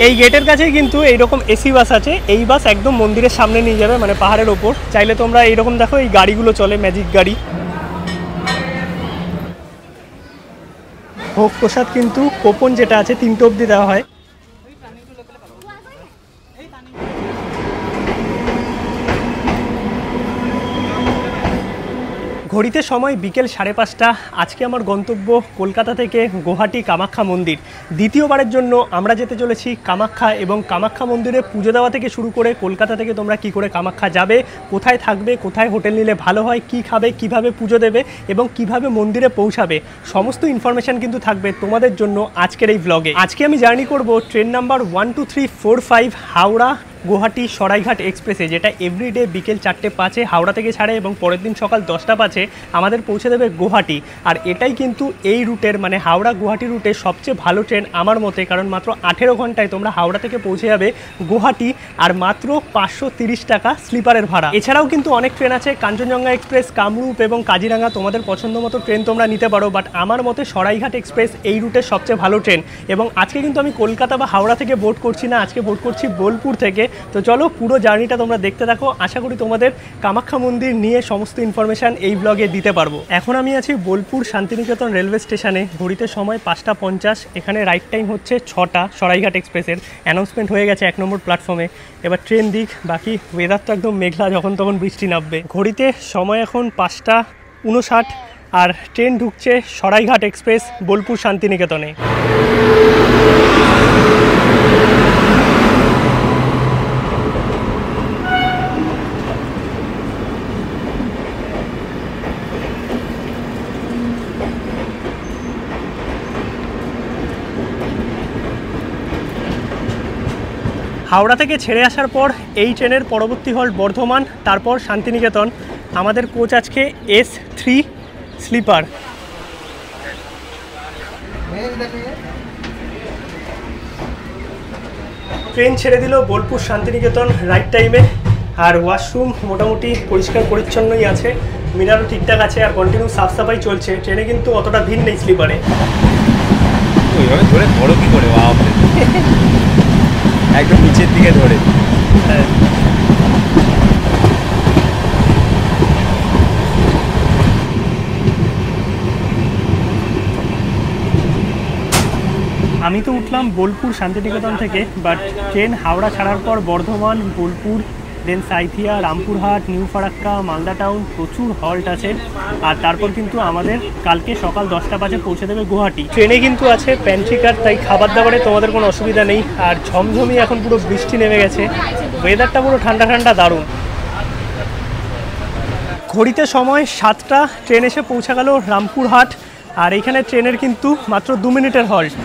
এই গেটের কাছেই কিন্তু এইরকম এসি বাস আছে। এই বাস একদম মন্দিরের সামনে নিয়ে যাবে, মানে পাহাড়ের ওপর। চাইলে তোমরা এইরকম দেখো, এই গাড়িগুলো চলে, ম্যাজিক গাড়ি। ভোগ প্রসাদ কিন্তু কোপন যেটা আছে 3টে অবধি দেওয়া হয়। ঘড়িতে সময় বিকেল 5:30। আজকে আমার গন্তব্য কলকাতা থেকে গুয়াহাটি কামাখ্যা মন্দির। দ্বিতীয়বারের জন্য আমরা যেতে চলেছি কামাখ্যা, এবং কামাখ্যা মন্দিরে পুজো দেওয়া থেকে শুরু করে কলকাতা থেকে তোমরা কি করে কামাখ্যা যাবে, কোথায় থাকবে, কোথায় হোটেল নিলে ভালো হয়, কি খাবে, কিভাবে পুজো দেবে এবং কিভাবে মন্দিরে পৌঁছাবে, সমস্ত ইনফরমেশন কিন্তু থাকবে তোমাদের জন্য আজকের এই ব্লগে। আজকে আমি জার্নি করব ট্রেন নাম্বার 1 2 3 4 5 হাওড়া গুয়াহাটি সরাইঘাট এক্সপ্রেসে, যেটা এভরিডে বিকেল 4:05 হাওড়া থেকে ছাড়ে এবং পরের দিন সকাল 10:05 আমাদের পৌঁছে দেবে গুয়াহাটি। আর এটাই কিন্তু এই রুটের, মানে হাওড়া গুয়াহাটি রুটের সবচেয়ে ভালো ট্রেন আমার মতে, কারণ মাত্র 18 ঘন্টায় তোমরা হাওড়া থেকে পৌঁছে যাবে গুয়াহাটি, আর মাত্র 530 টাকা স্লিপারের ভাড়া। এছাড়াও কিন্তু অনেক ট্রেন আছে, কাঞ্চনজঙ্ঘা এক্সপ্রেস, কামরূপ এবং কাজিরাঙ্গা, তোমাদের পছন্দ মতো ট্রেন তোমরা নিতে পারো। বাট আমার মতে সরাইঘাট এক্সপ্রেস এই রুটের সবচেয়ে ভালো ট্রেন। এবং আজকে কিন্তু আমি কলকাতা বা হাওড়া থেকে বোর্ড করছি না, আজকে বোর্ড করছি বোলপুর থেকে। তো চলো পুরো জার্নিটা তোমরা দেখতে থাকো। আশা করি তোমাদের কামাখ্যা মন্দির নিয়ে সমস্ত ইনফরমেশান এই ব্লগে দিতে পারবো। এখন আমি আছি বোলপুর শান্তিনিকেতন রেলওয়ে স্টেশনে। ঘড়িতে সময় 5:50। এখানে রাইট টাইম হচ্ছে 6টা। সরাইঘাট এক্সপ্রেসের অ্যানাউন্সমেন্ট হয়ে গেছে 1 নম্বর প্ল্যাটফর্মে। এবার ট্রেন দিক, বাকি ওয়েদার তো একদম মেঘলা, যখন তখন বৃষ্টি নামবে। ঘড়িতে সময় এখন 5:59 আর ট্রেন ঢুকছে সরাইঘাট এক্সপ্রেস বোলপুর শান্তিনিকেতনে। হাওড়া থেকে ছেড়ে আসার পর এই ট্রেনের পরবর্তী হল বর্ধমান, তারপর শান্তিনিকেতন। আমাদের কোচ আজকে S3 স্লিপার। ট্রেন ছেড়ে দিল বোলপুর শান্তিনিকেতন রাইট টাইমে। আর ওয়াশরুম মোটামুটি পরিষ্কার পরিচ্ছন্নই আছে, মিরারও ঠিকঠাক আছে, আর কন্টিনিউ সাফসাফাই চলছে। ট্রেনে কিন্তু অতটা ভিড় নেই স্লিপারে। ওইভাবে ধরে ধরো কি করে, একদম নিচের দিকে ধরে। হ্যাঁ, আমি তো উঠলাম বোলপুর শান্তিনিকেতন থেকে, বাট ট্রেন হাওড়া ছাড়ার পর বর্ধমান, বোলপুর, দেন সাইথিয়া, রামপুরহাট, নিউ ফারাক্কা, মালদা টাউন, প্রচুর হল্ট আছে। আর তারপর কিন্তু আমাদের কালকে সকাল 10:05 পৌঁছে দেবে গুয়াহাটি। ট্রেনে কিন্তু আছে প্যান্ট্রি কার, তাই খাবার দাবারে তোমাদের কোনো অসুবিধা নেই। আর ঝমঝমি এখন পুরো বৃষ্টি নেমে গেছে, ওয়েদারটা পুরো ঠান্ডা ঠান্ডা, দারুণ। ঘড়িতে সময় 7টা, ট্রেন এসে পৌঁছে গেল রামপুরহাট। আর এইখানে ট্রেনের কিন্তু মাত্র 2 মিনিটের হল্ট।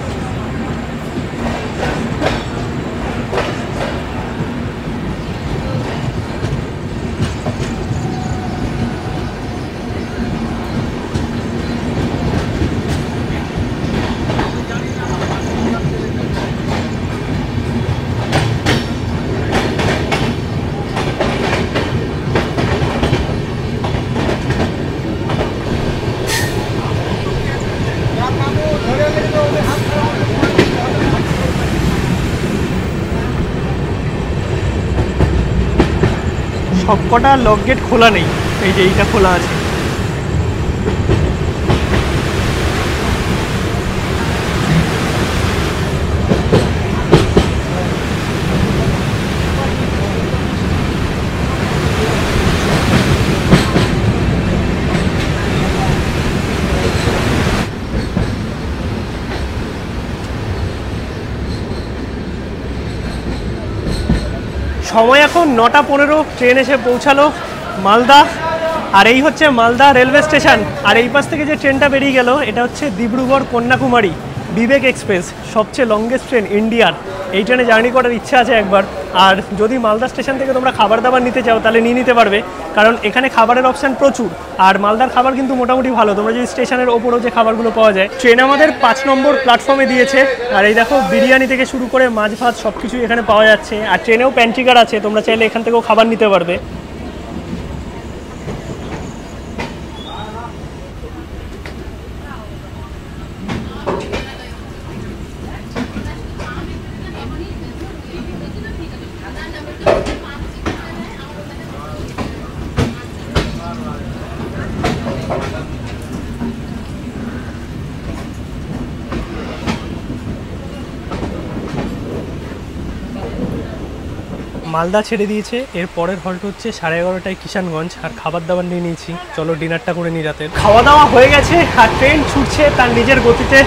সবকটা লক গেট খোলা নেই, এই যে এইটা খোলা আছে। সময় এখন 9:15, ট্রেন এসে পৌঁছালো মালদা। আর এই হচ্ছে মালদা রেলওয়ে স্টেশন। আর এই পাশ থেকে যে ট্রেনটা বেরিয়ে গেল, এটা হচ্ছে ডিব্রুগড় কন্যাকুমারী বিবেক এক্সপ্রেস, সবচেয়ে লংগেস্ট ট্রেন ইন্ডিয়ার। এই ট্রেনে জার্নি করার ইচ্ছা আছে একবার। আর যদি মালদা স্টেশন থেকে তোমরা খাবার দাবার নিতে চাও তাহলে নিয়ে নিতে পারবে, কারণ এখানে খাবারের অপশান প্রচুর। আর মালদার খাবার কিন্তু মোটামুটি ভালো, তোমরা যদি স্টেশনের ওপরও যে খাবারগুলো পাওয়া যায়। ট্রেন আমাদের 5 নম্বর প্ল্যাটফর্মে দিয়েছে। আর এই দেখো বিরিয়ানি থেকে শুরু করে মাছ ভাত সব কিছুই এখানে পাওয়া যাচ্ছে। আর ট্রেনেও প্যান্ট্রি কার আছে, তোমরা চাইলে এখান থেকেও খাবার নিতে পারবে। মালদা ছেড়ে দিয়েছে, এর পরের হল্ট হচ্ছে 11:30টায় কিষানগঞ্জ। আর খাবার দাবার নিয়ে নিয়েছি, চলো ডিনারটা করে নিই। রাতের খাওয়া দাওয়া হয়ে গেছে আর ট্রেন ছুটছে তার নিজের গতিতে।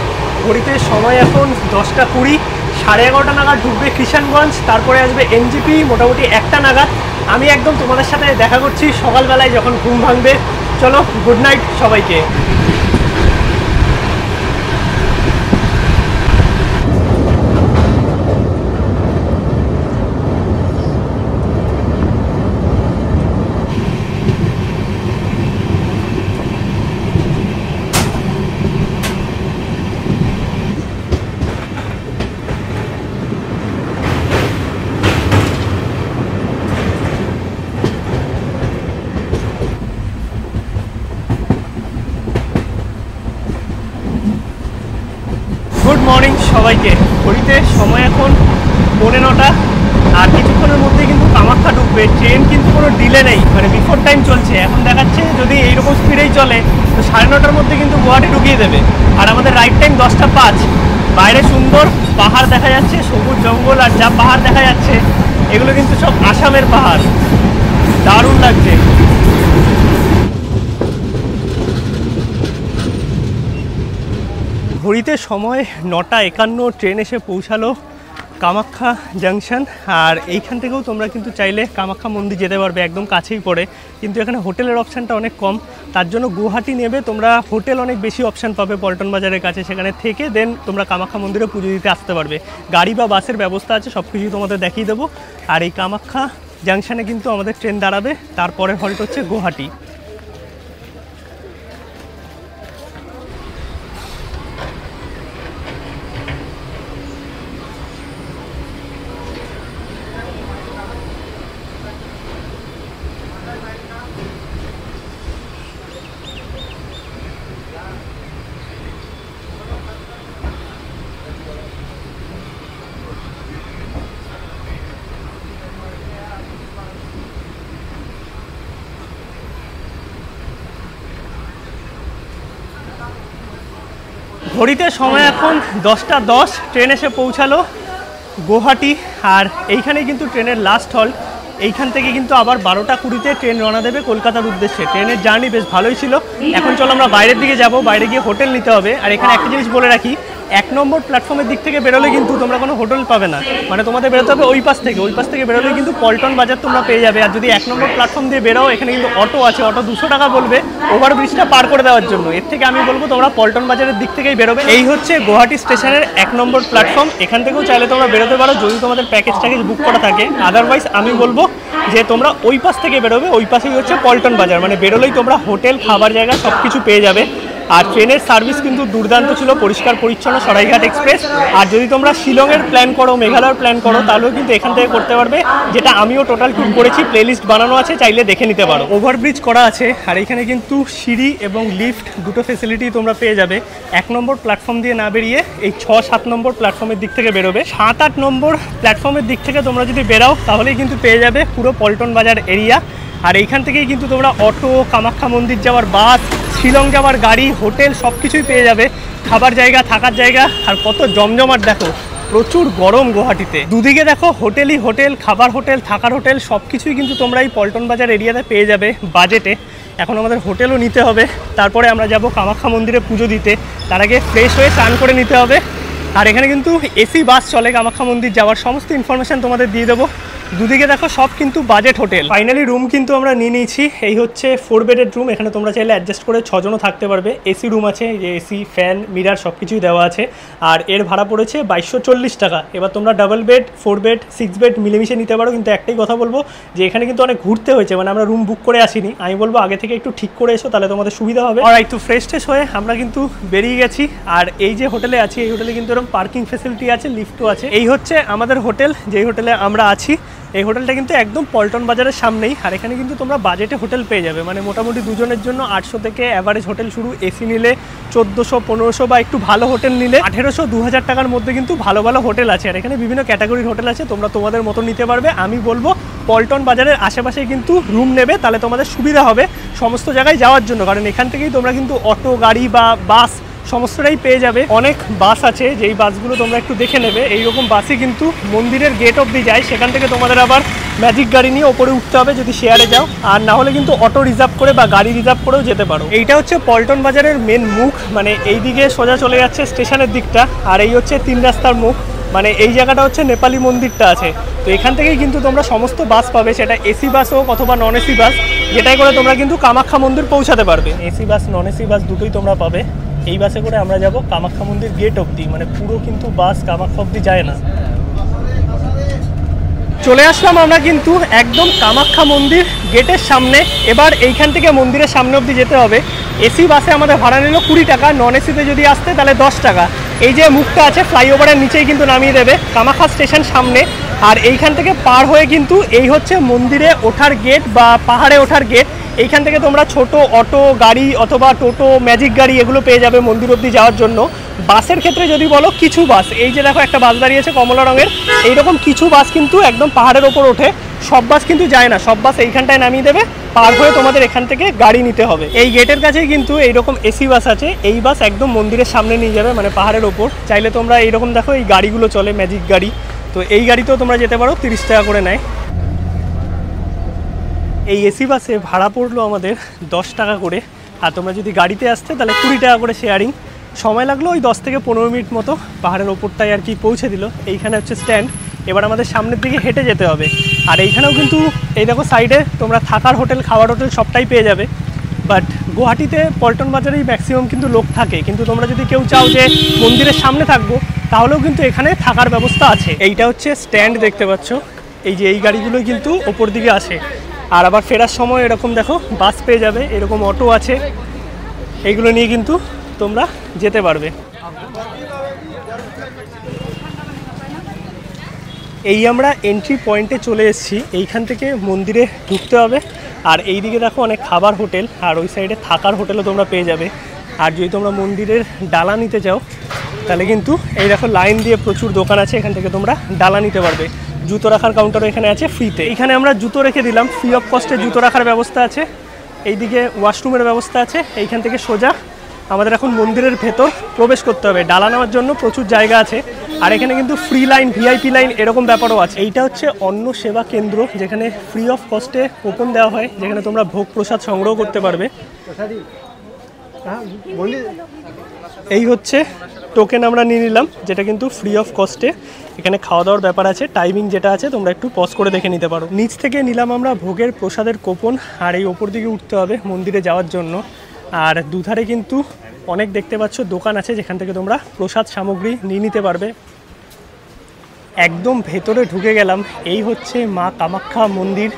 ঘড়িতে সময় এখন 10:20, 11:30 নাগাদ ঢুকবে কিষানগঞ্জ, তারপরে আসবে এনজিপি মোটামুটি 1টা নাগাদ। আমি একদম তোমাদের সাথে দেখা করছি সকালবেলায় যখন ঘুম ভাঙবে। চলো, গুড নাইট সবাইকে। গুড মর্নিং সবাইকে। ঘড়িতে সময় এখন 9:45, আর কিছুক্ষণের মধ্যে কিন্তু কামাখ্যা ঢুকবে। ট্রেন কিন্তু কোনো ডিলে নেই, মানে বিফোর টাইম চলছে। এখন দেখাচ্ছে যদি এইরকম স্পিডেই চলে তো 9:30টার মধ্যে কিন্তু গুয়াহাটি ঢুকিয়ে দেবে। আর আমাদের রাইট টাইম 10:05। বাইরে সুন্দর পাহাড় দেখা যাচ্ছে, সবুজ জঙ্গল, আর যা পাহাড় দেখা যাচ্ছে এগুলো কিন্তু সব আসামের পাহাড়, দারুণ লাগছে। ঘড়িতে সময় 9:51, ট্রেন এসে পৌঁছালো কামাখ্যা জাংশন। আর এইখান থেকেও তোমরা কিন্তু চাইলে কামাখ্যা মন্দির যেতে পারবে, একদম কাছেই পড়ে। কিন্তু এখানে হোটেলের অপশানটা অনেক কম, তার জন্য গুয়াহাটি নেবে তোমরা হোটেল অনেক বেশি অপশান পাবে পল্টন বাজারের কাছে। সেখানে থেকে দেন তোমরা কামাখ্যা মন্দিরে পুজো দিতে আসতে পারবে। গাড়ি বা বাসের ব্যবস্থা আছে, সব কিছুই তোমাদের দেখিয়ে দেবো। আর এই কামাখ্যা জাংশনে কিন্তু আমাদের ট্রেন দাঁড়াবে, তারপরে হল্ট হচ্ছে গুয়াহাটি। ঘড়িতে সময় এখন 10:10, ট্রেন এসে পৌঁছালো গুয়াহাটি। আর এইখানেই কিন্তু ট্রেনের লাস্ট হল্ট। এইখান থেকে কিন্তু আবার 12:20-তে ট্রেন রওনা দেবে কলকাতার উদ্দেশ্যে। ট্রেনের জার্নি বেশ ভালোই ছিল। এখন চলো আমরা বাইরের দিকে যাব, বাইরে গিয়ে হোটেল নিতে হবে। আর এখানে একটা জিনিস বলে রাখি, 1 নম্বর প্ল্যাটফর্মের দিক থেকে বেরোলে কিন্তু তোমরা কোনো হোটেল পাবে না, মানে তোমাদের বেরোতে হবে ওই পাশ থেকে। ওই পাশ থেকে বেরোলে কিন্তু পল্টন বাজার তোমরা পেয়ে যাবে। আর যদি 1 নম্বর প্ল্যাটফর্ম দিয়ে বেরোও, এখানে কিন্তু অটো আছে, অটো 200 টাকা বলবে ওভারব্রিজটা পার করে দেওয়ার জন্য। এর থেকে আমি বলবো তোমরা পল্টন বাজারের দিক থেকেই বেরোবে। এই হচ্ছে গুয়াহাটি স্টেশনের 1 নম্বর প্ল্যাটফর্ম। এখান থেকেও চাইলে তোমরা বেরোতে পারো যদি তোমাদের প্যাকেজ বুক করা থাকে। আদারওয়াইজ আমি বলবো যে তোমরা ওই পাশ থেকে বেরোবে। ওই পাশেই হচ্ছে পল্টন বাজার, মানে বেরোলেই তোমরা হোটেল, খাবার জায়গা সব কিছু পেয়ে যাবে। আর ট্রেনের সার্ভিস কিন্তু দুর্দান্ত ছিল, পরিষ্কার পরিচ্ছন্ন সরাইঘাট এক্সপ্রেস। আর যদি তোমরা শিলংয়ের প্ল্যান করো, মেঘালয়ের প্ল্যান করো, তাহলেও কিন্তু এখান থেকে করতে পারবে, যেটা আমিও টোটাল ট্যুর করেছি, প্লেলিস্ট বানানো আছে, চাইলে দেখে নিতে পারো। ওভারব্রিজ করা আছে, আর এখানে কিন্তু সিঁড়ি এবং লিফট দুটো ফেসিলিটি তোমরা পেয়ে যাবে। 1 নম্বর প্ল্যাটফর্ম দিয়ে না বেরিয়ে এই 6-7 নম্বর প্ল্যাটফর্মের দিক থেকে বেরোবে। 7-8 নম্বর প্ল্যাটফর্মের দিক থেকে তোমরা যদি বেরাও তাহলেই কিন্তু পেয়ে যাবে পুরো পল্টন বাজার এরিয়া। আর এইখান থেকেই কিন্তু তোমরা অটো, কামাখ্যা মন্দির যাওয়ার বাস, শিলং যাওয়ার গাড়ি, হোটেল সব কিছুই পেয়ে যাবে। খাবার জায়গা, থাকার জায়গা, আর কত জমজমাট দেখো। প্রচুর গরম গুয়াহাটিতে, দুদিকে দেখো হোটেলই হোটেল, খাবার হোটেল, থাকার হোটেল, সব কিছুই কিন্তু তোমরা এই পল্টন বাজার এরিয়াতে পেয়ে যাবে বাজেটে। এখন আমাদের হোটেলও নিতে হবে, তারপরে আমরা যাব কামাখ্যা মন্দিরে পুজো দিতে। তার আগে ফ্রেশ হয়ে স্নান করে নিতে হবে। আর এখানে কিন্তু এসি বাস চলে কামাখ্যা মন্দির যাওয়ার, সমস্ত ইনফরমেশান তোমাদের দিয়ে দেবো। দুদিকে দেখো সব কিন্তু বাজেট হোটেল। ফাইনালি রুম কিন্তু আমরা নিয়ে নিয়েছি। এই হচ্ছে 4 বেডের রুম। এখানে তোমরা চাইলে অ্যাডজাস্ট করে 6 জনও থাকতে পারবে। এসি রুম আছে, যে এসি, ফ্যান, মিরার সব কিছুই দেওয়া আছে। আর এর ভাড়া পড়েছে 2240 টাকা। এবার তোমরা ডাবল বেড, 4 বেড, 6 বেড মিলেমিশে নিতে পারো। কিন্তু একটাই কথা বলবো যে এখানে কিন্তু অনেক ঘুরতে হয়েছে, মানে আমরা রুম বুক করে আসিনি। আমি বলবো আগে থেকে একটু ঠিক করে এসো, তাহলে তোমাদের সুবিধা হবে। আর একটু ফ্রেশ ট্রেশ হয়ে আমরা কিন্তু বেরিয়ে গেছি। আর এই যে হোটেলে আছি, এই হোটেলে কিন্তু এরকম পার্কিং ফেসিলিটি আছে, লিফটও আছে। এই হচ্ছে আমাদের হোটেল, যেই হোটেলে আমরা আছি। এই হোটেলটা কিন্তু একদম পল্টন বাজারের সামনেই, আর এখানে কিন্তু তোমরা বাজেটে হোটেল পেয়ে যাবে, মানে মোটামুটি দুজনের জন্য 800 থেকে অ্যাভারেজ হোটেল শুরু, এসি নিলে 1400 1500 বা একটু ভালো হোটেল নিলে 1800 2000 টাকার মধ্যে কিন্তু ভালো ভালো হোটেল আছে। আর এখানে বিভিন্ন ক্যাটাগরির হোটেল আছে, তোমরা তোমাদের মতো নিতে পারবে। আমি বলবো পল্টন বাজারের আশেপাশে কিন্তু রুম নেবে, তাহলে তোমাদের সুবিধা হবে সমস্ত জায়গায় যাওয়ার জন্য, কারণ এখান থেকেই তোমরা কিন্তু অটো গাড়ি বা বাস সমস্তটাই পেয়ে যাবে। অনেক বাস আছে, যেই বাসগুলো তোমরা একটু দেখে নেবে। এইরকম বাসই কিন্তু মন্দিরের গেট অবধি যায়, সেখান থেকে তোমাদের আবার ম্যাজিক গাড়ি নিয়ে ওপরে উঠতে হবে যদি শেয়ারে যাও, আর না হলে কিন্তু অটো রিজার্ভ করে বা গাড়ি রিজার্ভ করেও যেতে পারো। এইটা হচ্ছে পল্টন বাজারের মেন মুখ, মানে এই দিকে সোজা চলে যাচ্ছে স্টেশনের দিকটা, আর এই হচ্ছে 3 রাস্তার মুখ, মানে এই জায়গাটা হচ্ছে নেপালি মন্দিরটা আছে। তো এখান থেকেই কিন্তু তোমরা সমস্ত বাস পাবে, সেটা এসি বাস হোক অথবা নন এসি বাস, যেটাই করে তোমরা কিন্তু কামাখ্যা মন্দির পৌঁছাতে পারবে। AC bus non AC bus দুটোই তোমরা পাবে। এই বাসে করে আমরা যাব কামাখ্যা মন্দির গেট অবধি, মানে পুরো কিন্তু বাস কামাখ্যা অবধি যায় না। চলে আসলাম আমরা কিন্তু একদম কামাখ্যা মন্দির গেটের সামনে। এবার এইখান থেকে মন্দিরের সামনে অবধি যেতে হবে। এসি বাসে আমাদের ভাড়া নিল 20 টাকা, নন এসিতে যদি আসতে তাহলে 10 টাকা। এই যে মুখটা আছে ফ্লাইওভারের নিচেই কিন্তু নামিয়ে দেবে, কামাখ্যা স্টেশন সামনে। আর এইখান থেকে পার হয়ে কিন্তু এই হচ্ছে মন্দিরে ওঠার গেট বা পাহাড়ে ওঠার গেট। এইখান থেকে তোমরা ছোট অটো গাড়ি অথবা টোটো ম্যাজিক গাড়ি এগুলো পেয়ে যাবে মন্দির অবধি যাওয়ার জন্য। বাসের ক্ষেত্রে যদি বলো, কিছু বাস, এই যে দেখো একটা বাস দাঁড়িয়েছে কমলা রঙের, এইরকম কিছু বাস কিন্তু একদম পাহাড়ের ওপর ওঠে, সব বাস কিন্তু যায় না। সব বাস এইখানটায় নামিয়ে দেবে, পার হয়ে তোমাদের এখান থেকে গাড়ি নিতে হবে। এই গেটের কাছেই কিন্তু এইরকম এসি বাস আছে, এই বাস একদম মন্দিরের সামনে নিয়ে যাবে, মানে পাহাড়ের ওপর। চাইলে তোমরা এইরকম দেখো এই গাড়িগুলো চলে, ম্যাজিক গাড়ি, তো এই গাড়িতেও তোমরা যেতে পারো, 30 টাকা করে নেয়। এই এসি বাসে ভাড়া পড়লো আমাদের 10 টাকা করে, আর তোমরা যদি গাড়িতে আসতে তাহলে 20 টাকা করে শেয়ারিং। সময় লাগলো ওই 10 থেকে 15 মিনিট মতো, পাহাড়ের ওপরটায় আর কি পৌঁছে দিল। এইখানে হচ্ছে স্ট্যান্ড, এবার আমাদের সামনের দিকে হেঁটে যেতে হবে। আর এইখানেও কিন্তু এই দেখো সাইডে তোমরা থাকার হোটেল খাওয়ার হোটেল সবটাই পেয়ে যাবে। বাট গুয়াহাটিতে পল্টন বাজারেই ম্যাক্সিমাম কিন্তু লোক থাকে, কিন্তু তোমরা যদি কেউ চাও যে মন্দিরের সামনে থাকবো, তাহলেও কিন্তু এখানে থাকার ব্যবস্থা আছে। এইটা হচ্ছে স্ট্যান্ড, দেখতে পাচ্ছ, এই যে এই গাড়িগুলোই কিন্তু ওপর দিকে আসে। আর আবার ফেরার সময় এরকম দেখো বাস পেয়ে যাবে, এরকম অটো আছে, এইগুলো নিয়ে কিন্তু তোমরা যেতে পারবে। এই আমরা এন্ট্রি পয়েন্টে চলে এসেছি, এইখান থেকে মন্দিরে ঢুকতে হবে। আর এই দিকে দেখো অনেক খাবার হোটেল, আর ওই সাইডে থাকার হোটেলও তোমরা পেয়ে যাবে। আর যদি তোমরা মন্দিরের ডালা নিতে চাও, তাহলে কিন্তু এই দেখো লাইন দিয়ে প্রচুর দোকান আছে, এখান থেকে তোমরা ডালা নিতে পারবে। জুতো রাখার কাউন্টারও এখানে আছে ফ্রিতে। এখানে আমরা জুতো রেখে দিলাম, ফ্রি অফ কস্টে জুতো রাখার ব্যবস্থা আছে। এইদিকে ওয়াশরুমের ব্যবস্থা আছে। এইখান থেকে সোজা আমাদের এখন মন্দিরের ভেতর প্রবেশ করতে হবে। ডালা নেওয়ার জন্য প্রচুর জায়গা আছে, আর এখানে কিন্তু ফ্রি লাইন, ভিআইপি লাইন এরকম ব্যাপারও আছে। এইটা হচ্ছে অন্ন সেবা কেন্দ্র, যেখানে ফ্রি অফ কস্টে কুপন দেওয়া হয়, যেখানে তোমরা ভোগ প্রসাদ সংগ্রহ করতে পারবে। এই হচ্ছে টোকেন আমরা নিয়ে নিলাম, যেটা কিন্তু ফ্রি অফ কস্টে। এখানে খাওয়া দাওয়ার ব্যাপার আছে, টাইমিং যেটা আছে তোমরা একটু পজ করে দেখে নিতে পারো। নিচ থেকে নিলাম আমরা ভোগের প্রসাদের কুপন, আর এই ওপর দিকে উঠতে হবে মন্দিরে যাওয়ার জন্য। আর দুধারে কিন্তু অনেক দেখতে পাচ্ছ দোকান আছে, যেখান থেকে তোমরা প্রসাদ সামগ্রী নিয়ে নিতে পারবে। একদম ভেতরে ঢুকে গেলাম, এই হচ্ছে মা কামাখ্যা মন্দির।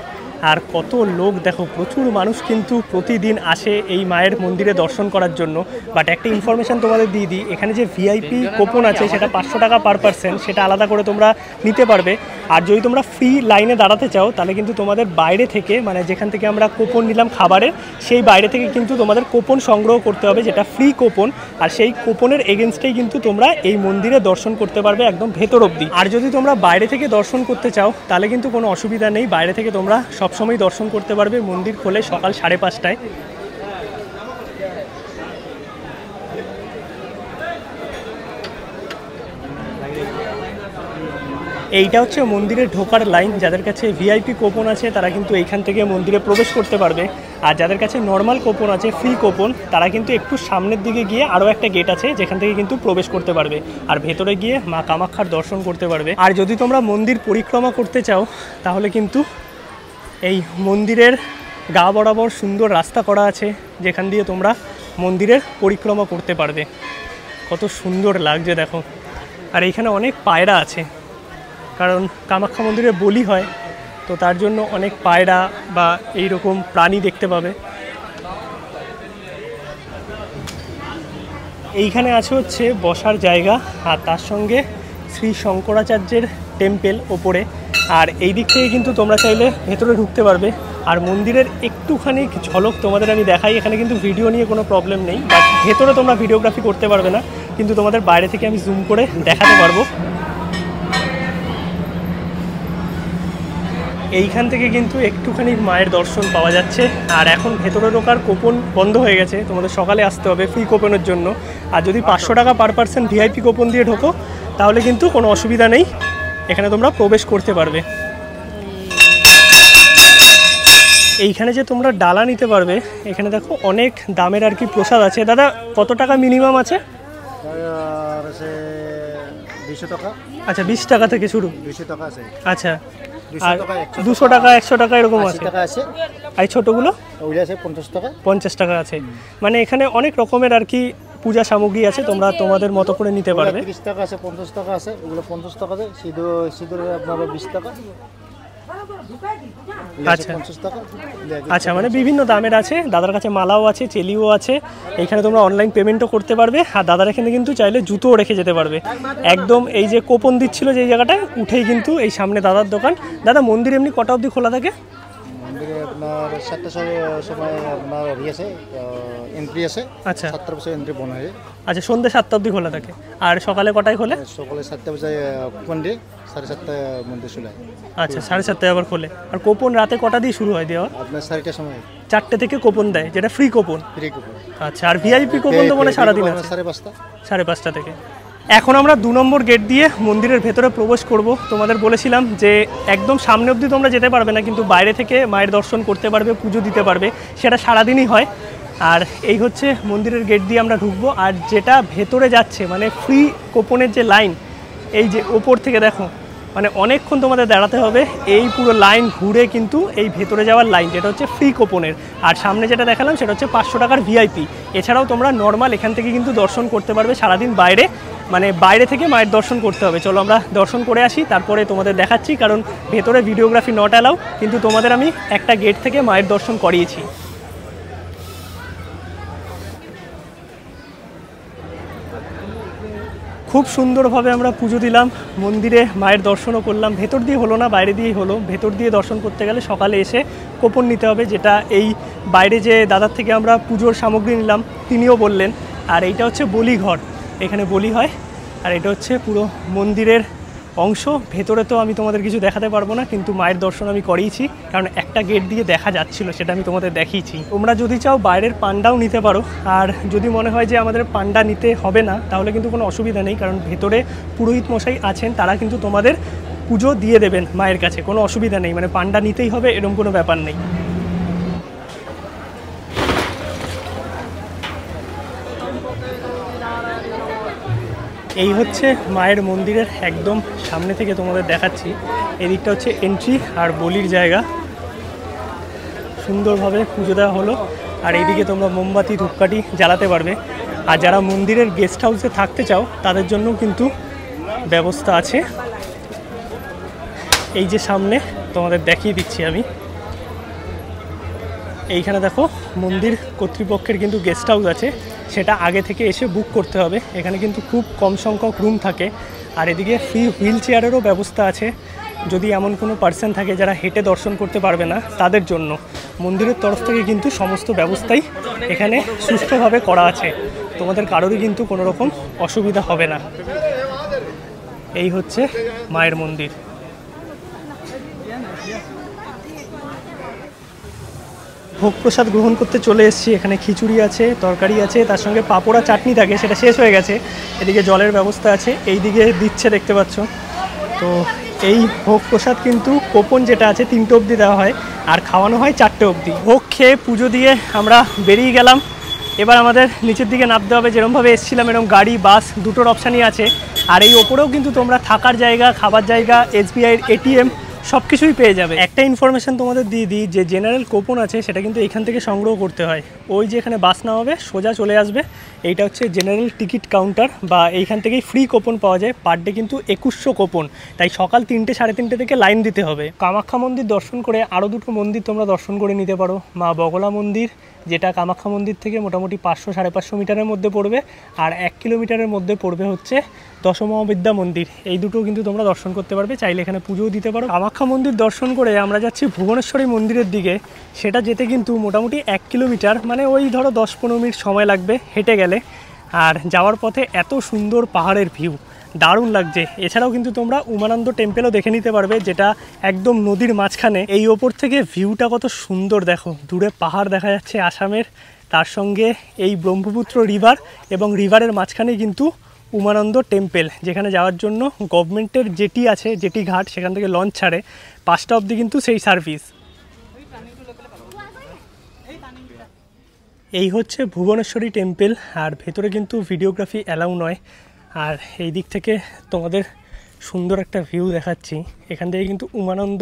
আর কত লোক দেখো, প্রচুর মানুষ কিন্তু প্রতিদিন আসে এই মায়ের মন্দিরে দর্শন করার জন্য। বাট একটা ইনফরমেশান তোমাদের দিয়ে দিই, এখানে যে ভিআইপি কুপন আছে সেটা 500 টাকা পার পার্সন, সেটা আলাদা করে তোমরা নিতে পারবে। আর যদি তোমরা ফ্রি লাইনে দাঁড়াতে চাও, তাহলে কিন্তু তোমাদের বাইরে থেকে, মানে যেখান থেকে আমরা কুপন নিলাম খাবারের, সেই বাইরে থেকে কিন্তু তোমাদের কুপন সংগ্রহ করতে হবে, যেটা ফ্রি কুপন। আর সেই কুপনের এগেনস্টেই কিন্তু তোমরা এই মন্দিরে দর্শন করতে পারবে একদম ভেতর অবধি। আর যদি তোমরা বাইরে থেকে দর্শন করতে চাও, তাহলে কিন্তু কোনো অসুবিধা নেই, বাইরে থেকে তোমরা সবসময় দর্শন করতে পারবে। মন্দির খোলে সকাল 5:30টায়। এইটা হচ্ছে মন্দিরে ঢোকার লাইন। যাদের কাছে ভিআইপি কুপন আছে তারা কিন্তু এইখান থেকে মন্দিরে প্রবেশ করতে পারবে, আর যাদের কাছে নর্মাল কুপন আছে, ফ্রি কুপন, তারা কিন্তু একটু সামনের দিকে গিয়ে আরও একটা গেট আছে, যেখান থেকে কিন্তু প্রবেশ করতে পারবে, আর ভেতরে গিয়ে মা কামাখ্যার দর্শন করতে পারবে। আর যদি তোমরা মন্দির পরিক্রমা করতে চাও, তাহলে কিন্তু এই মন্দিরের গা বরাবর সুন্দর রাস্তা করা আছে, যেখান দিয়ে তোমরা মন্দিরের পরিক্রমা করতে পারবে। কত সুন্দর লাগছে দেখো। আর এইখানে অনেক পায়রা আছে, কারণ কামাখ্যা মন্দিরে বলি হয়, তো তার জন্য অনেক পায়রা বা এই রকম প্রাণী দেখতে পাবে। এইখানে আছে হচ্ছে বসার জায়গা, আর তার সঙ্গে শ্রী শঙ্করাচার্যের টেম্পেল ওপরে। আর এই দিক থেকে কিন্তু তোমরা চাইলে ভেতরে ঢুকতে পারবে। আর মন্দিরের একটুখানি ঝলক তোমাদের আমি দেখাই। এখানে কিন্তু ভিডিও নিয়ে কোনো প্রবলেম নেই, বাট ভেতরে তোমরা ভিডিওগ্রাফি করতে পারবে না, কিন্তু তোমাদের বাইরে থেকে আমি জুম করে দেখাতে পারবো। এইখান থেকে কিন্তু একটুখানি মায়ের দর্শন পাওয়া যাচ্ছে। আর এখন ভেতরে ঢোকার কুপন বন্ধ হয়ে গেছে, তোমাদের সকালে আসতে হবে ফ্রি কুপনের জন্য। আর যদি 500 টাকা পার পার্সন ভিআইপি কুপন দিয়ে ঢোকো তাহলে কিন্তু কোনো অসুবিধা নেই, এখানে তোমরা প্রবেশ করতে পারবে। এইখানে যে তোমরা ডালা নিতে পারবে, এখানে দেখো অনেক দামের আর কি প্রসাদ আছে। দাদা কত টাকা মিনিমাম আছে? 200 টাকা। আচ্ছা 20 টাকা থেকে শুরু? 200 টাকা আছে। আচ্ছা, আর 200 টাকা 100 টাকা এরকম 80 আছে? টাকা আছে। আর ছোটোগুলো? ওইটা আছে 50 টাকা। 50 টাকা আছে। মানে এখানে অনেক রকমের আর কি পূজা সামগ্রী আছে, তোমরা তোমাদের মতো করে নিতে পারবে। 30 টাকা আছে, 50 টাকা আছে। ওগুলো 50 টাকা আছে। সিঁদুর আপনার 20 টাকা। আচ্ছা 50 টাকা। আচ্ছা, মানে বিভিন্ন দামের আছে। দাদার কাছে মালাও আছে, চেলিও আছে। এইখানে তোমরা অনলাইন পেমেন্টও করতে পারবে। আর দাদার এখানে কিন্তু চাইলে জুতোও রেখে যেতে পারবে। একদম এই যে কোপন দিচ্ছিল যেই জায়গাটায় উঠেই কিন্তু এই সামনে দাদার দোকান। দাদা মন্দির এমনি কটা অবধি খোলা থাকে? মন্দিরে আপনার 7টার সময় আপনার আছে, এন্ট্রি আছে। আচ্ছা 7টার বছর এন্ট্রি বন্ধ হয়ে যায়। আচ্ছা, সন্ধ্যে 7টা অবধি খোলা থাকে। আর সকালে কটায় খোলে? সকালে 7টা বাজে কুপন দিয়ে 7:30টায় মন্দির চলে যায়। আচ্ছা 7:30টায় আবার খোলে। আর কোপন রাতে কটা দিয়ে শুরু হয় দেওয়া? আপনার 4টার সময় 4টে থেকে কোপন দেয়, যেটা ফ্রি কোপন। Free coupon. আচ্ছা, আর ভিআইপি কোপন তো মানে সারাদিন আছে? 5:30। 5:30 থেকে। এখন আমরা 2 নম্বর গেট দিয়ে মন্দিরের ভেতরে প্রবেশ করব। তোমাদের বলেছিলাম যে একদম সামনে অবধি তোমরা যেতে পারবে না, কিন্তু বাইরে থেকে মায়ের দর্শন করতে পারবে, পুজো দিতে পারবে। সেটা সারাদিনই হয়। আর এই হচ্ছে মন্দিরের গেট দিয়ে আমরা ঢুকবো। আর যেটা ভেতরে যাচ্ছে মানে ফ্রি কোপনের যে লাইন, এই যে ওপর থেকে দেখো, মানে অনেকক্ষণ তোমাদের দাঁড়াতে হবে এই পুরো লাইন ঘুরে কিন্তু এই ভেতরে যাওয়ার লাইন, যেটা হচ্ছে ফ্রি কোপনের। আর সামনে যেটা দেখালাম সেটা হচ্ছে 500 টাকার ভিআইপি। এছাড়াও তোমরা নর্মাল এখান থেকে কিন্তু দর্শন করতে পারবে সারাদিন বাইরে, মানে বাইরে থেকে মায়ের দর্শন করতে হবে। চলো আমরা দর্শন করে আসি, তারপরে তোমাদের দেখাচ্ছি, কারণ ভেতরে ভিডিওগ্রাফি নট অ্যালাউ, কিন্তু তোমাদের আমি একটা গেট থেকে মায়ের দর্শন করিয়েছি। খুব সুন্দরভাবে আমরা পুজো দিলাম, মন্দিরে মায়ের দর্শনও করলাম। ভেতর দিয়ে হলো না, বাইরে দিয়েই হলো। ভেতর দিয়ে দর্শন করতে গেলে সকালে এসে কুপন নিতে হবে, যেটা এই বাইরে যে দাদার থেকে আমরা পুজোর সামগ্রী নিলাম তিনিও বললেন। আর এইটা হচ্ছে বলিঘর, এখানে বলি হয়। আর এটা হচ্ছে পুরো মন্দিরের অংশ। ভেতরে তো আমি তোমাদের কিছু দেখাতে পারবো না, কিন্তু মায়ের দর্শন আমি করিয়েছি, কারণ একটা গেট দিয়ে দেখা যাচ্ছিল, সেটা আমি তোমাদের দেখিয়েছি। তোমরা যদি চাও বাইরের পান্ডাও নিতে পারো। আর যদি মনে হয় যে আমাদের পান্ডা নিতে হবে না, তাহলে কিন্তু কোনো অসুবিধা নেই, কারণ ভেতরে পুরোহিত মশাই আছেন, তারা কিন্তু তোমাদের পুজো দিয়ে দেবেন মায়ের কাছে, কোনো অসুবিধা নেই। মানে পান্ডা নিতেই হবে এরকম কোনো ব্যাপার নেই। এই হচ্ছে মায়ের মন্দিরের একদম সামনে থেকে তোমাদের দেখাচ্ছি। এদিকটা হচ্ছে এন্ট্রি আর বলির জায়গা। সুন্দরভাবে পুজো দেওয়া হলো। আর এইদিকে তোমরা মোমবাতি ধূপকাঠি জ্বালাতে পারবে। আর যারা মন্দিরের গেস্ট হাউসে থাকতে চাও তাদের জন্য কিন্তু ব্যবস্থা আছে। এই যে সামনে তোমাদের দেখিয়ে দিচ্ছি আমি, এইখানে দেখো মন্দির কর্তৃপক্ষের কিন্তু গেস্ট হাউস আছে, সেটা আগে থেকে এসে বুক করতে হবে। এখানে কিন্তু খুব কম সংখ্যক রুম থাকে। আর এদিকে ফ্রি হুইল চেয়ারেরও ব্যবস্থা আছে, যদি এমন কোনো পার্সন থাকে যারা হেঁটে দর্শন করতে পারবে না তাদের জন্য। মন্দিরের তরফ থেকে কিন্তু সমস্ত ব্যবস্থাই এখানে সুষ্ঠুভাবে করা আছে, তোমাদের কারোরই কিন্তু কোনো রকম অসুবিধা হবে না। এই হচ্ছে মায়ের মন্দির। ভোগ প্রসাদ গ্রহণ করতে চলে এসেছি। এখানে খিচুড়ি আছে, তরকারি আছে, তার সঙ্গে পাঁপড়া চাটনি থাকে, সেটা শেষ হয়ে গেছে। এদিকে জলের ব্যবস্থা আছে, এই দিকে দিচ্ছে দেখতে পাচ্ছ। তো এই ভোগ প্রসাদ কিন্তু কোপন যেটা আছে 3টে অবধি দেওয়া হয়, আর খাওয়ানো হয় 4টে অবধি। ভোগ খেয়ে পুজো দিয়ে আমরা বেরিয়ে গেলাম। এবার আমাদের নিচের দিকে নামতে হবে। যেরকমভাবে এসেছিলাম এরকম গাড়ি বাস দুটোর অপশানই আছে। আর এই ওপরেও কিন্তু তোমরা থাকার জায়গা, খাবার জায়গা, এসবিআইয়ের এটিএম সব কিছুই পেয়ে যাবে। একটা ইনফরমেশান তোমাদের দিয়ে দিই, যে জেনারেল কুপন আছে সেটা কিন্তু এখান থেকে সংগ্রহ করতে হয়। ওই যে এখানে বাস নামাবে সোজা চলে আসবে, এইটা হচ্ছে জেনারেল টিকিট কাউন্টার, বা এইখান থেকেই ফ্রি কুপন পাওয়া যায়। পার ডে কিন্তু 2100 কুপন, তাই সকাল 3টে সাড়ে 3টে থেকে লাইন দিতে হবে। কামাখ্যা মন্দির দর্শন করে আরও দুটো মন্দির তোমরা দর্শন করে নিতে পারো। মা বগলা মন্দির, যেটা কামাখ্যা মন্দির থেকে মোটামুটি 500-550 মিটারের মধ্যে পড়বে, আর 1 কিলোমিটারের মধ্যে পড়বে হচ্ছে দশমহাবিদ্যা মন্দির। এই দুটো কিন্তু তোমরা দর্শন করতে পারবে, চাইলে এখানে পুজোও দিতে পারো। কামাখ্যা মন্দির দর্শন করে আমরা যাচ্ছি ভুবনেশ্বরী মন্দিরের দিকে। সেটা যেতে কিন্তু মোটামুটি 1 কিলোমিটার, মানে ওই ধরো 10-15 মিনিট সময় লাগবে হেঁটে গেলে। আর যাওয়ার পথে এত সুন্দর পাহাড়ের ভিউ, দারুণ লাগছে। এছাড়াও কিন্তু তোমরা উমানন্দ টেম্পেলও দেখে নিতে পারবে, যেটা একদম নদীর মাঝখানে। এই ওপর থেকে ভিউটা কত সুন্দর দেখো, দূরে পাহাড় দেখা যাচ্ছে আসামের, তার সঙ্গে এই ব্রহ্মপুত্র রিভার, এবং রিভারের মাঝখানে কিন্তু উমানন্দ টেম্পেল, যেখানে যাওয়ার জন্য গভর্নমেন্টের জেটি আছে, জেটি ঘাট, সেখান থেকে লঞ্চ ছাড়ে 5টা অবধি কিন্তু সেই সার্ভিস। এই হচ্ছে ভুবনেশ্বরী টেম্পেল, আর ভেতরে কিন্তু ভিডিওগ্রাফি অ্যালাউ নয়। আর এই দিক থেকে তোমাদের সুন্দর একটা ভিউ দেখাচ্ছি। এখান থেকে কিন্তু উমানন্দ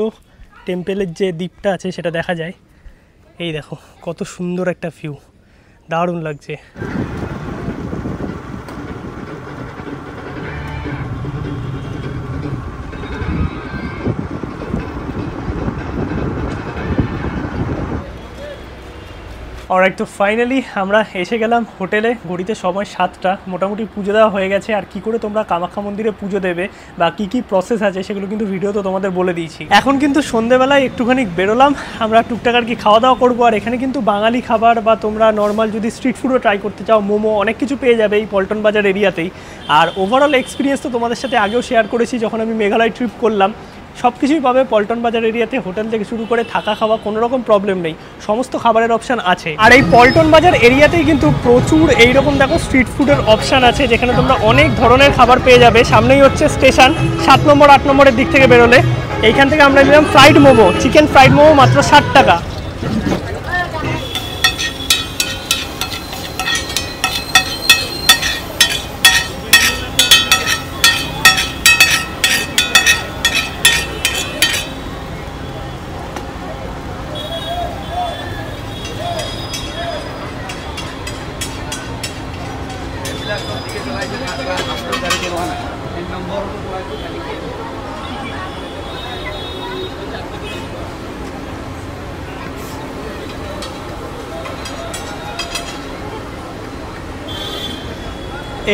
টেম্পেলের যে দ্বীপটা আছে সেটা দেখা যায়। এই দেখো কত সুন্দর একটা ভিউ, দারুণ লাগছে। অলরাইট, তো ফাইনালি আমরা এসে গেলাম হোটেলে। ঘড়িতে সময় 7টা, মোটামুটি পুজো দেওয়া হয়ে গেছে। আর কি করে তোমরা কামাখ্যা মন্দিরে পুজো দেবে বা কি কি প্রসেস আছে সেগুলো কিন্তু ভিডিওতে তোমাদের বলে দিয়েছি। এখন কিন্তু সন্ধ্যেবেলায় একটুখানি বেরোলাম, আমরা টুকটাক আর কি খাওয়া দাওয়া করবো। আর এখানে কিন্তু বাঙালি খাবার বা তোমরা নর্মাল যদি স্ট্রিট ফুডও ট্রাই করতে চাও, মোমো, অনেক কিছু পেয়ে যাবে এই পল্টন বাজার এরিয়াতেই। আর ওভারঅল এক্সপিরিয়েন্স তো তোমাদের সাথে আগেও শেয়ার করেছি যখন আমি মেঘালয় ট্রিপ করলাম। সব কিছুই পাবে পল্টন বাজার এরিয়াতে, হোটেল থেকে শুরু করে থাকা খাওয়া কোনো রকম প্রবলেম নেই, সমস্ত খাবারের অপশান আছে। আর এই পল্টন বাজার এরিয়াতেই কিন্তু প্রচুর এইরকম দেখো স্ট্রিট ফুডের অপশান আছে, যেখানে তোমরা অনেক ধরনের খাবার পেয়ে যাবে। সামনেই হচ্ছে স্টেশন, 7 নম্বর 8 নম্বরের দিক থেকে বেরোলে এইখান থেকে আমরা নিলাম fried momo, chicken fried momo মাত্র 60 টাকা।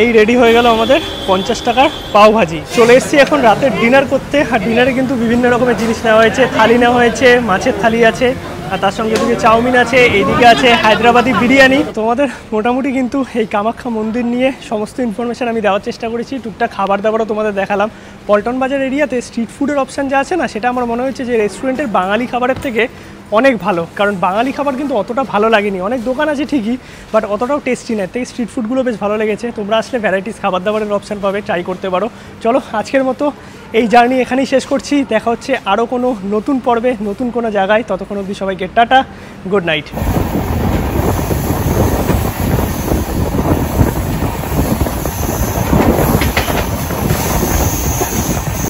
এই রেডি হয়ে গেল আমাদের 50 টাকার পাও ভাজি। চলে এসেছি এখন রাতের ডিনার করতে। আর ডিনারে কিন্তু বিভিন্ন রকমের জিনিস নেওয়া হয়েছে। থালি নেওয়া হয়েছে, মাছের থালি আছে, আর তার সঙ্গে এদিকে চাউমিন আছে, এইদিকে আছে হায়দ্রাবাদি বিরিয়ানি। তোমাদের মোটামুটি কিন্তু এই কামাখ্যা মন্দির নিয়ে সমস্ত ইনফরমেশান আমি দেওয়ার চেষ্টা করেছি। টুকটাক খাবার দাবারও তোমাদের দেখালাম। পল্টন বাজার এরিয়াতে স্ট্রিট ফুডের অপশান যা আছে না, সেটা আমার মনে হয়েছে যে রেস্টুরেন্টের বাঙালি খাবারের থেকে অনেক ভালো। কারণ বাঙালি খাবার কিন্তু অতটা ভালো লাগেনি, অনেক দোকান আছে ঠিকই, বাট অতটাও টেস্টি না। তাই স্ট্রিট ফুডগুলো বেশ ভালো লেগেছে। তোমরা আসলে ভ্যারাইটিস খাবার দাবারের অপশান পাবে, ট্রাই করতে পারো। চলো আজকের মতো এই জার্নি এখানেই শেষ করছি। দেখা হচ্ছে আরও কোনো নতুন পর্বে, নতুন কোনো জায়গায়। ততক্ষণ অবধি সবাইকে টাটা, গুড নাইট।